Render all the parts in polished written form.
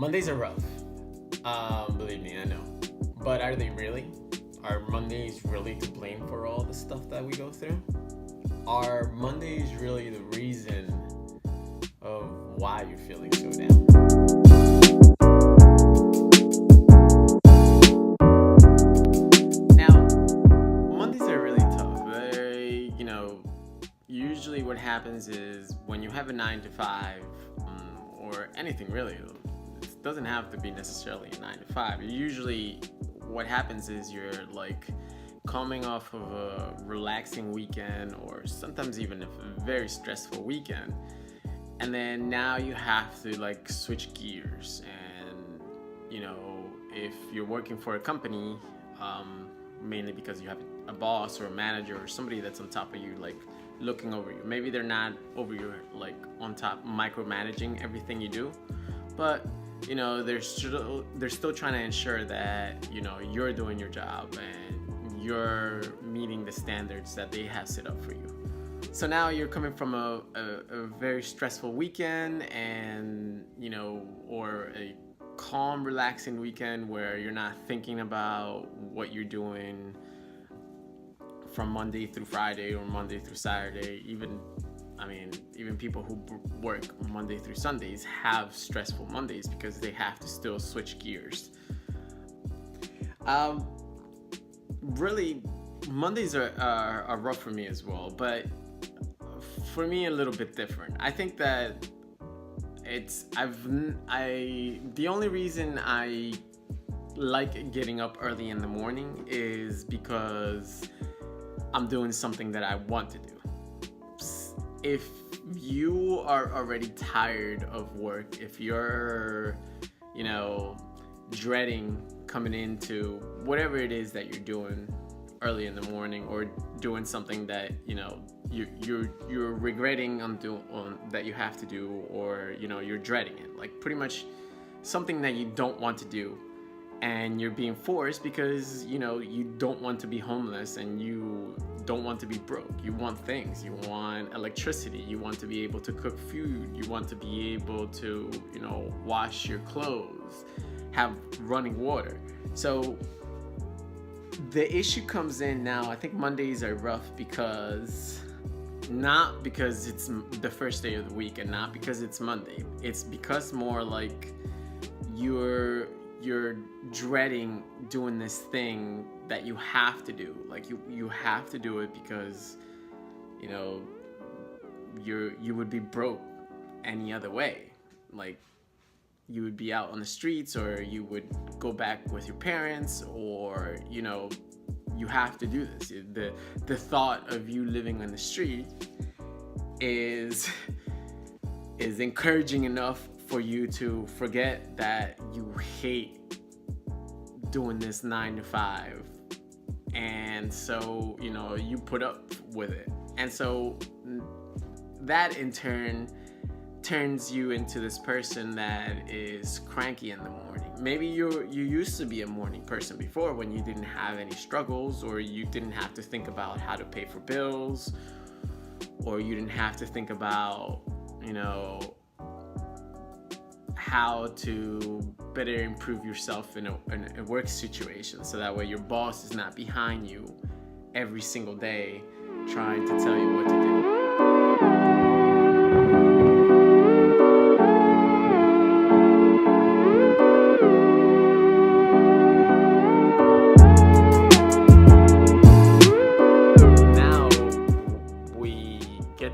Mondays are rough. Believe me, I know. But are they really? Are Mondays really to blame for all the stuff that we go through? Are Mondays really the reason of why you're feeling so down? Now, Mondays are really tough. Usually what happens is when you have a 9 to 5, or anything really, it doesn't have to be necessarily a 9 to 5. Usually what happens is you're like coming off of a relaxing weekend or sometimes even a very stressful weekend, and then now you have to like switch gears. And if you're working for a company, mainly because you have a boss or a manager or somebody that's on top of you, like looking over you. Maybe they're not over you, like on top micromanaging everything you do, but they're still trying to ensure that you're doing your job and you're meeting the standards that they have set up for you. So now you're coming from a very stressful weekend, and or a calm, relaxing weekend where you're not thinking about what you're doing from Monday through Friday or Monday through Saturday. Even people who work Monday through Sundays have stressful Mondays because they have to still switch gears. Really, Mondays are rough for me as well, but for me a little bit different. I think that the only reason I like getting up early in the morning is because I'm doing something that I want to do. If you are already tired of work, if you're, dreading coming into whatever it is that you're doing early in the morning, or doing something that you're regretting on that you have to do, or you're dreading it, like pretty much something that you don't want to do, and you're being forced because you don't want to be homeless and you don't want to be broke. You want things. You want electricity. You want to be able to cook food. You want to be able to wash your clothes, have running water. So the issue comes in now. I think Mondays are rough not because it's the first day of the week and not because it's Monday. It's because more like you're dreading doing this thing that you have to do. Like you have to do it because you would be broke any other way. Like you would be out on the streets, or you would go back with your parents, or you have to do this. The thought of you living on the street is encouraging enough for you to forget that you hate doing this 9 to 5, and so you put up with it. And so that in turn turns you into this person that is cranky in the morning. Maybe you used to be a morning person before, when you didn't have any struggles, or you didn't have to think about how to pay for bills, or you didn't have to think about how to better improve yourself in a work situation, so that way your boss is not behind you every single day trying to tell you what to do.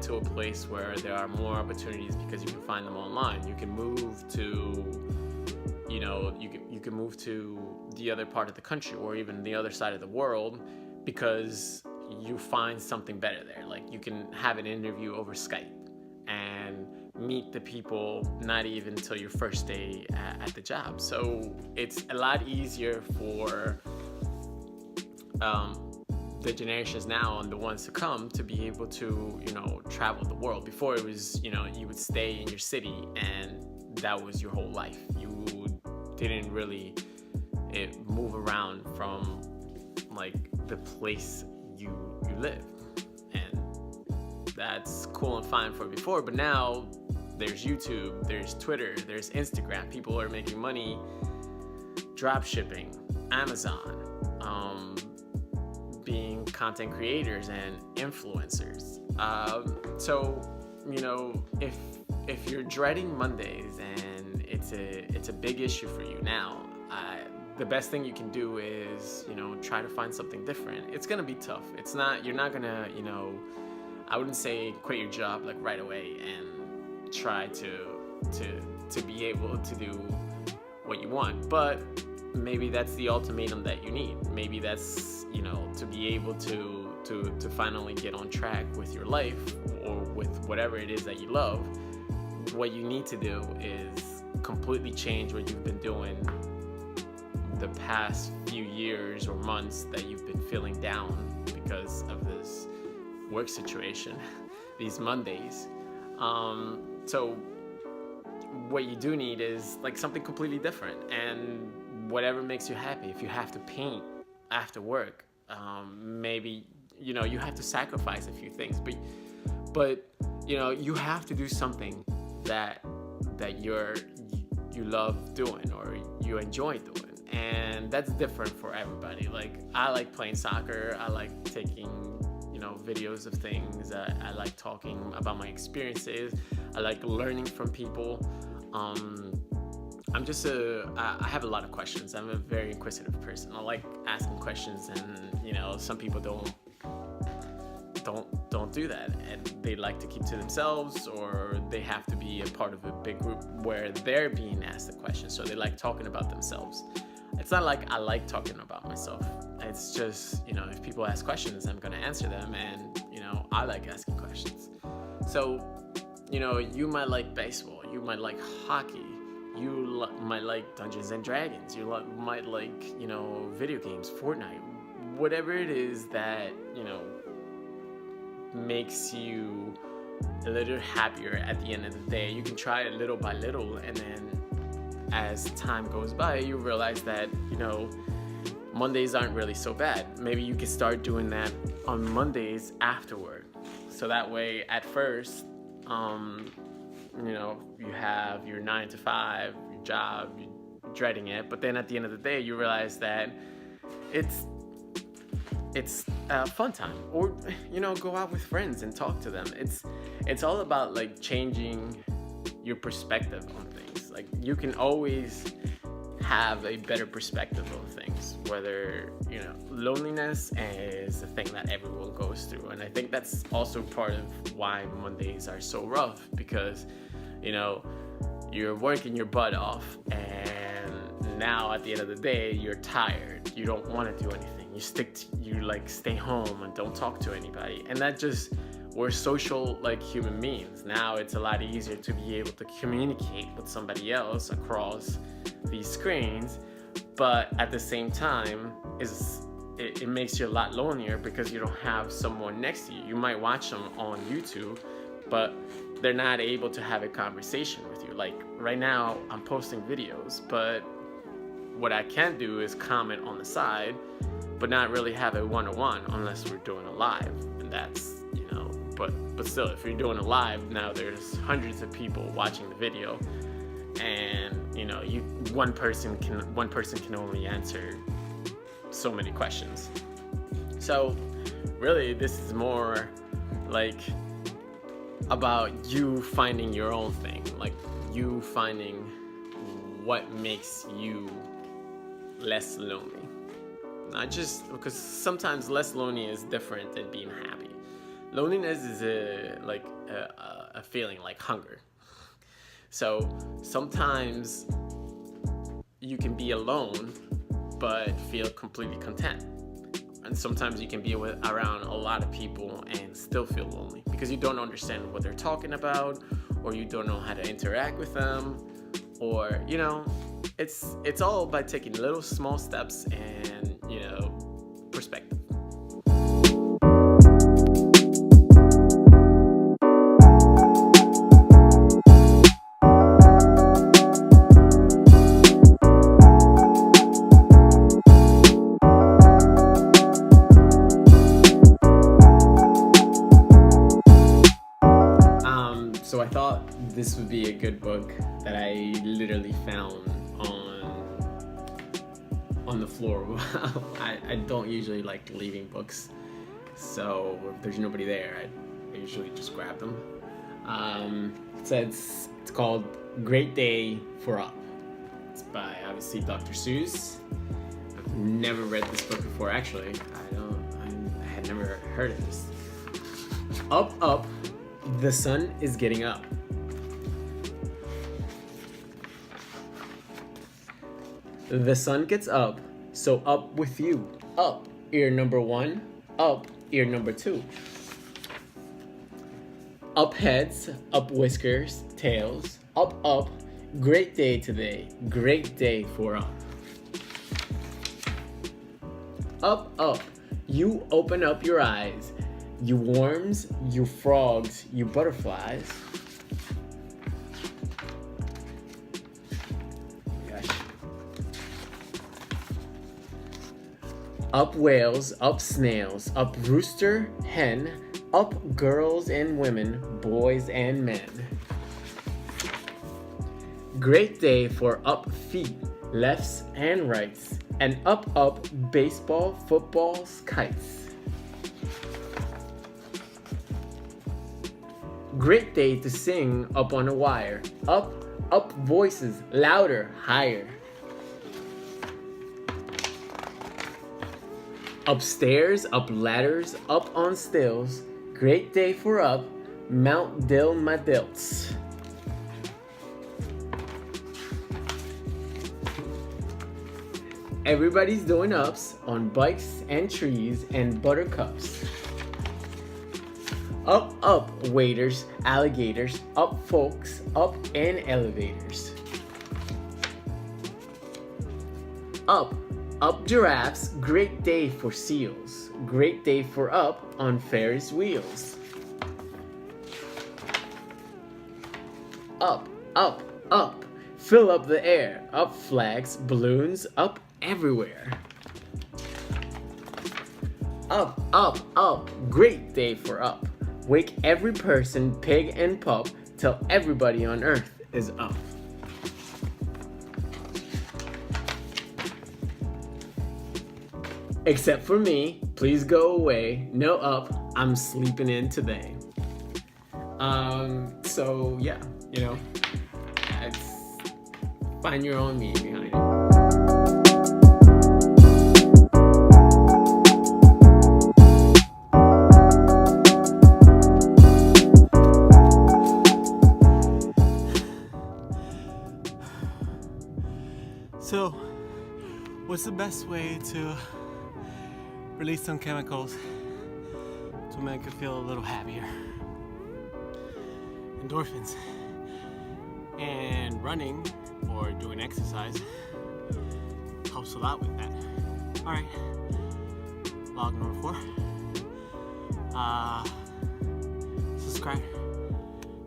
To a place where there are more opportunities because you can find them online. You can move to you can move to the other part of the country, or even the other side of the world, because you find something better there. Like you can have an interview over Skype and meet the people not even until your first day at the job. So it's a lot easier for the generations now and the ones to come to be able to travel the world. Before it was you would stay in your city and that was your whole life. You didn't really move around from like the place you live, and that's cool and fine for before. But now there's YouTube, there's Twitter, there's Instagram. People are making money drop shipping, Amazon, being content creators and influencers. So if you're dreading Mondays and it's a big issue for you now, the best thing you can do is try to find something different. It's gonna be tough. You're not gonna I wouldn't say quit your job like right away and try to be able to do what you want, but maybe that's the ultimatum that you need. Maybe that's to be able to finally get on track with your life or with whatever it is that you love. What you need to do is completely change what you've been doing the past few years or months that you've been feeling down because of this work situation, these Mondays. So what you do need is like something completely different, and whatever makes you happy. If you have to paint after work, maybe you have to sacrifice a few things, but you have to do something that you love doing or you enjoy doing. And that's different for everybody. Like, I like playing soccer. I like taking, videos of things. I like talking about my experiences. I like learning from people. I have a lot of questions. I'm a very inquisitive person. I like asking questions, and some people don't do that, and they like to keep to themselves, or they have to be a part of a big group where they're being asked the question, so they like talking about themselves. It's not like I like talking about myself. It's just, if people ask questions, I'm gonna answer them, and I like asking questions. So you might like baseball, you might like hockey, you might like Dungeons and Dragons, you might like video games, Fortnite, whatever it is that makes you a little happier at the end of the day. You can try it little by little, and then as time goes by, you realize that Mondays aren't really so bad. Maybe you can start doing that on Mondays afterward, so that way at first you have your 9 to 5, your job, you're dreading it, but then at the end of the day you realize that it's a fun time, or go out with friends and talk to them. It's all about like changing your perspective on things. Like, you can always have a better perspective on things, whether loneliness is a thing that everyone goes through, and I think that's also part of why Mondays are so rough, because you're working your butt off, and now at the end of the day you're tired, you don't want to do anything. You stay home and don't talk to anybody. And we're social like human beings. Now it's a lot easier to be able to communicate with somebody else across these screens, but at the same time it makes you a lot lonelier because you don't have someone next to you. You might watch them on YouTube, but they're not able to have a conversation with you. Like right now I'm posting videos, but what I can do is comment on the side, but not really have a one-on-one unless we're doing a live. And that's, but still, if you're doing a live, now there's hundreds of people watching the video, and one person can only answer so many questions. So really, this is more like about you finding your own thing, like you finding what makes you less lonely. Not just because sometimes less lonely is different than being happy. Loneliness is a feeling like hunger. So sometimes you can be alone but feel completely content. And sometimes you can be around a lot of people and still feel lonely because you don't understand what they're talking about, or you don't know how to interact with them, or it's all by taking little small steps and perspective. So I thought this would be a good book that I literally found on the floor. I don't usually like leaving books, so if there's nobody there, I usually just grab them. It's called Great Day for Up. It's by obviously Dr. Seuss. I've never read this book before. Actually, I had never heard of this. Up, up, the sun is getting up. The sun gets up, so up with you. Up, ear number 1. Up, ear number 2. Up heads, up whiskers, tails. Up, up, great day today. Great day for up. Up, up, you open up your eyes. You worms, you frogs, you butterflies. Up whales, up snails, up rooster, hen, up girls and women, boys and men. Great day for up feet, lefts and rights, and up, up baseball, footballs, kites. Great day to sing up on a wire. Up, up voices, louder, higher. Upstairs, up ladders, up on stills. Great day for up, Mount Dill my dilts. Everybody's doing ups on bikes and trees and buttercups. Up, up, waiters, alligators, up folks, up and elevators. Up, up giraffes, great day for seals. Great day for up on Ferris wheels. Up, up, up, fill up the air. Up flags, balloons, up everywhere. Up, up, up, great day for up. Wake every person, pig and pup, till everybody on earth is up. Except for me, please go away. No up, I'm sleeping in today. So yeah, it's find your own meaning behind it. So, what's the best way to release some chemicals to make you feel a little happier? Endorphins. And running or doing exercise helps a lot with that. Alright, log number 4. Subscribe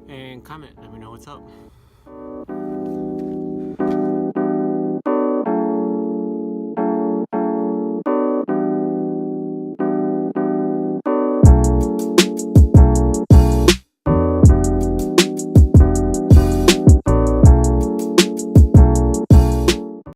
and comment, let me know what's up.